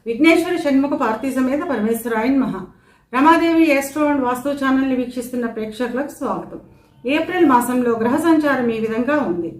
విఘ్నేశ్వర షణ్ముఖ పార్వతీ సమేత పరమేశ్వరాయ నమః. Ramadevi astro and వాస్తు ఛానల్ని వీక్షిస్తున్న ప్రేక్షకులకు స్వాగతం. ఏప్రిల్ మాసంలో గ్రహ సంచారం ఈ విధంగా ఉంది.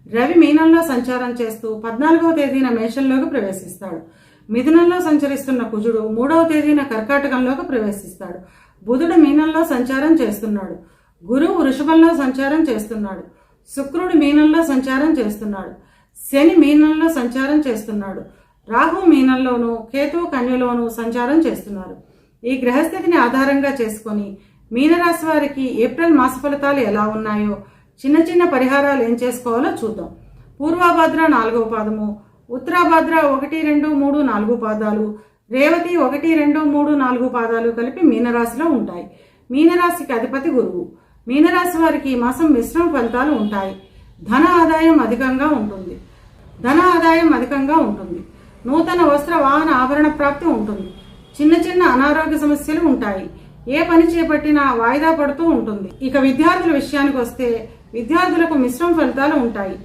రవి మీనంలో సంచారం చేస్తూ 14వ తేదీన మేషంలోకి ప్రవేశిస్తాడు. మిథునంలో సంచరిస్తున్న కుజుడు 3వ తేదీన కర్కాటకంలోకి ప్రవేశిస్తాడు. బుధుడు మీనంలో సంచారం చేస్తున్నాడు. గురువు వృషభంలో సంచారం చేస్తున్నాడు. శుక్రుడు మీనంలో సంచారం చేస్తున్నాడు. శని మీనంలో సంచారం చేస్తున్నాడు. రాహు మీనంలోను, కేతువు కన్యలోను సంచారం చేస్తున్నారు. ఈ గ్రహస్థితిని ఆధారంగా చేసుకొని మీనరాశి వారికి ఏప్రిల్ మాస ఫలితాలు ఎలా ఉన్నాయో, చిన్న చిన్న పరిహారాలు ఏం చేసుకోవాలో చూద్దాం. పూర్వాభాద్ర 4వ పాదము, ఉత్తరాభాద్ర 1, 2, 3, 4 పాదాలు, రేవతి 1, 2, 3, 4 పాదాలు కలిపి మీనరాశిలో ఉంటాయి. మీనరాశికి అధిపతి గురువు. మీనరాశి వారికి ఈ మాసం మిశ్రమ ఫలితాలు ఉంటాయి. ధన ఆదాయం అధికంగా ఉంటుంది. నూతన వస్త్ర వాహన ఆభరణ ప్రాప్తి ఉంటుంది. చిన్న చిన్న అనారోగ్య సమస్యలు ఉంటాయి. ఏ పని చేపట్టినా వాయిదా పడుతూ ఉంటుంది. ఇక విద్యార్థుల విషయానికి వస్తే విద్యార్థులకు మిశ్రమ ఫలితాలు ఉంటాయి.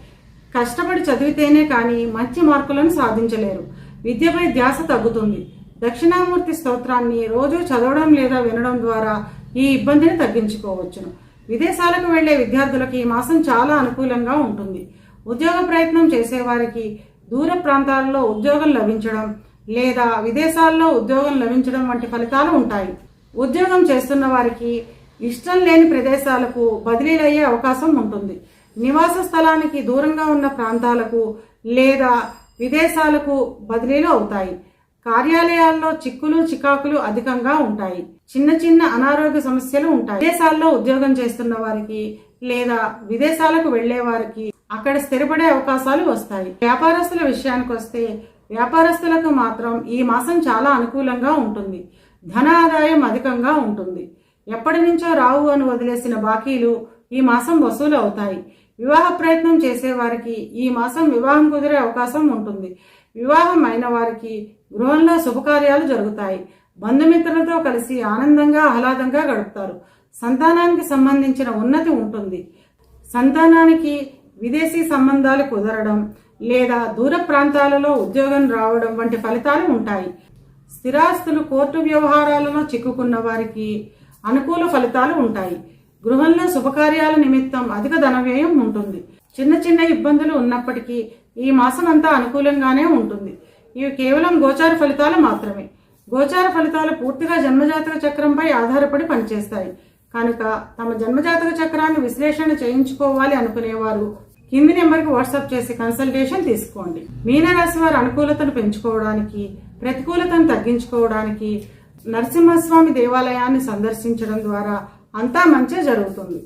కష్టపడి చదివితేనే కానీ మంచి మార్కులను సాధించలేరు. విద్యపై ధ్యాస తగ్గుతుంది. దక్షిణామూర్తి స్తోత్రాన్ని రోజు చదవడం లేదా వినడం ద్వారా ఈ ఇబ్బందిని తగ్గించుకోవచ్చును. విదేశాలకు వెళ్లే విద్యార్థులకు ఈ మాసం చాలా అనుకూలంగా ఉంటుంది. ఉద్యోగ ప్రయత్నం చేసేవారికి దూర ప్రాంతాల్లో ఉద్యోగం లభించడం లేదా విదేశాల్లో ఉద్యోగం లభించడం వంటి ఫలితాలు ఉంటాయి. ఉద్యోగం చేస్తున్న వారికి ఇష్టం లేని ప్రదేశాలకు బదిలీలయ్యే అవకాశం ఉంటుంది. నివాస స్థలానికి దూరంగా ఉన్న ప్రాంతాలకు లేదా విదేశాలకు బదిలీలు అవుతాయి. కార్యాలయాల్లో చిక్కులు చికాకులు అధికంగా ఉంటాయి. చిన్న చిన్న అనారోగ్య సమస్యలు ఉంటాయి. విదేశాల్లో ఉద్యోగం చేస్తున్న వారికి లేదా విదేశాలకు వెళ్లే వారికి అక్కడ స్థిరపడే అవకాశాలు వస్తాయి. వ్యాపారస్తుల విషయానికి వస్తే వ్యాపారస్తులకు మాత్రం ఈ మాసం చాలా అనుకూలంగా ఉంటుంది. ధన ఆదాయం అధికంగా ఉంటుంది. ఎప్పటి నుంచో రావు అని వదిలేసిన బాకీలు ఈ మాసం వసూలు అవుతాయి. వివాహ ప్రయత్నం చేసేవారికి ఈ మాసం వివాహం కుదిరే అవకాశం ఉంటుంది. వివాహం అయిన వారికి గృహంలో శుభకార్యాలు జరుగుతాయి. బంధుమిత్రులతో కలిసి ఆనందంగా ఆహ్లాదంగా గడుపుతారు. సంతానానికి సంబంధించిన ఉన్నతి ఉంటుంది. సంతానానికి విదేశీ సంబంధాలు కుదరడం లేదా దూర ప్రాంతాలలో ఉద్యోగం రావడం వంటి ఫలితాలు ఉంటాయి. స్థిరాస్తులు కోర్టు వ్యవహారాలలో చిక్కుకున్న వారికి అనుకూల ఫలితాలు ఉంటాయి. గృహంలో శుభకార్యాల నిమిత్తం అధిక ధన వ్యయం ఉంటుంది. చిన్న చిన్న ఇబ్బందులు ఉన్నప్పటికీ ఈ మాసం అంతా అనుకూలంగానే ఉంటుంది. ఇవి కేవలం గోచార ఫలితాలు మాత్రమే. గోచార ఫలితాలు పూర్తిగా జన్మజాతక చక్రంపై ఆధారపడి పనిచేస్తాయి కనుక తమ జన్మజాతక చక్రాన్ని విశ్లేషణ చేయించుకోవాలి అనుకునేవారు కింది నెంబర్కి వాట్సాప్ చేసి కన్సల్టేషన్ తీసుకోండి. మీనరాశి వారి అనుకూలతను పెంచుకోవడానికి, ప్రతికూలతను తగ్గించుకోవడానికి నరసింహస్వామి దేవాలయాన్ని సందర్శించడం ద్వారా అంతా మంచి జరుగుతుంది.